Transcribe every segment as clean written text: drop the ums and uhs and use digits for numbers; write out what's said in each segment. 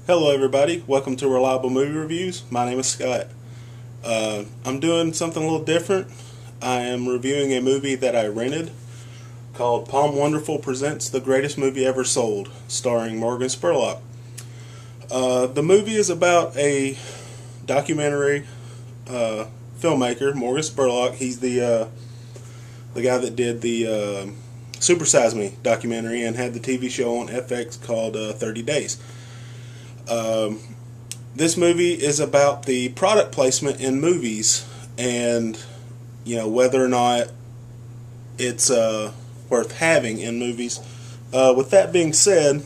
Hello everybody, welcome to Reliable Movie Reviews. My name is Scott. I'm doing something a little different. I am reviewing a movie that I rented called POM Wonderful Presents the Greatest Movie Ever Sold, starring Morgan Spurlock. The movie is about a documentary filmmaker, Morgan Spurlock. He's the guy that did the Super Size Me documentary and had the TV show on FX called 30 Days. This movie is about the product placement in movies and, whether or not it's worth having in movies. With that being said,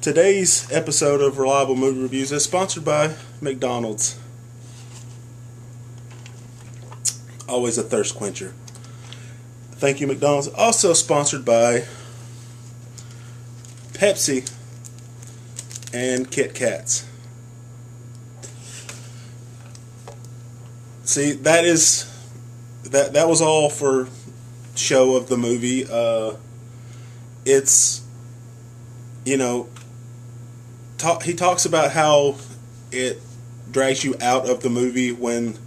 today's episode of Reliable Movie Reviews is sponsored by McDonald's. Always a thirst quencher. Thank you, McDonald's. Also sponsored by Pepsi and Kit Kats. See, that was all for show of the movie. It's he talks about how it drags you out of the movie when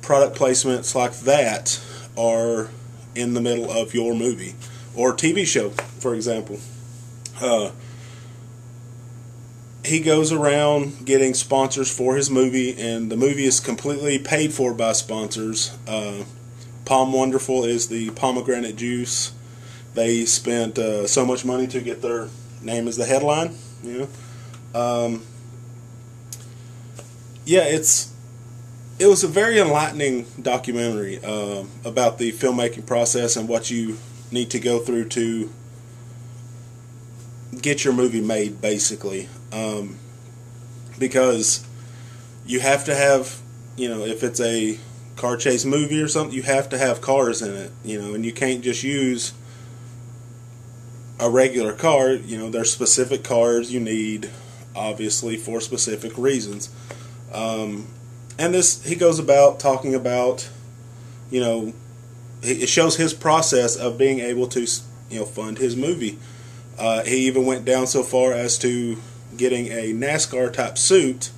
product placements like that are in the middle of your movie or TV show, for example. He goes around getting sponsors for his movie, and the movie is completely paid for by sponsors. POM Wonderful is the pomegranate juice. They spent so much money to get their name as the headline. It was a very enlightening documentary about the filmmaking process and what you need to go through to get your movie made, basically. Because you have to have, if it's a car chase movie or something, you have to have cars in it, and you can't just use a regular car. There's specific cars you need, obviously, for specific reasons. And he goes about talking about, it shows his process of being able to, fund his movie. He even went down so far as to getting a NASCAR type suit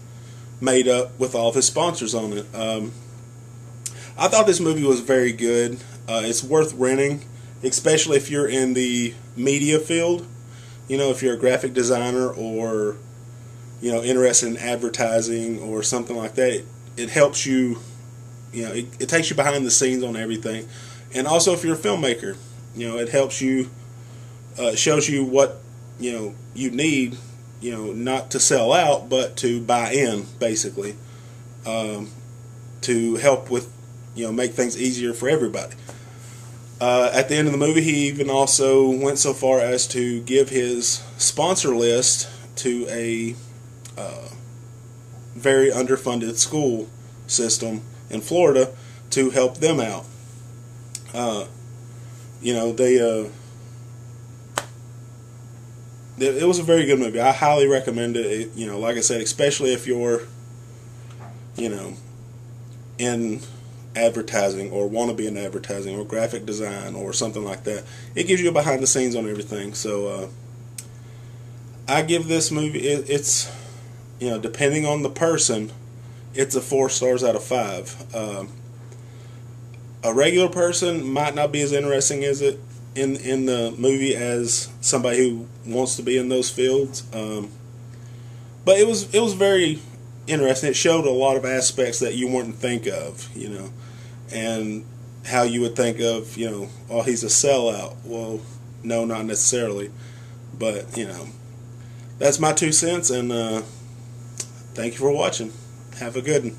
made up with all of his sponsors on it. I thought this movie was very good. It's worth renting, especially if you're in the media field. If you're a graphic designer or interested in advertising or something like that. It helps you. It takes you behind the scenes on everything. And also, if you're a filmmaker, it helps you. Shows you what you need, not to sell out, but to buy in, basically, to help with, make things easier for everybody. At the end of the movie, he even also went so far as to give his sponsor list to a very underfunded school system in Florida to help them out. It was a very good movie. I highly recommend it. Like I said, especially if you're, in advertising or want to be in advertising or graphic design or something like that. It gives you a behind the scenes on everything. So I give this movie, it's, depending on the person, it's a 4 stars out of 5. A regular person might not be as interesting as it in the movie as somebody who wants to be in those fields, but it was very interesting. It showed a lot of aspects that you wouldn't think of, and how you would think of, oh, he's a sellout. Well, no, not necessarily, but that's my 2 cents, and thank you for watching. Have a good one.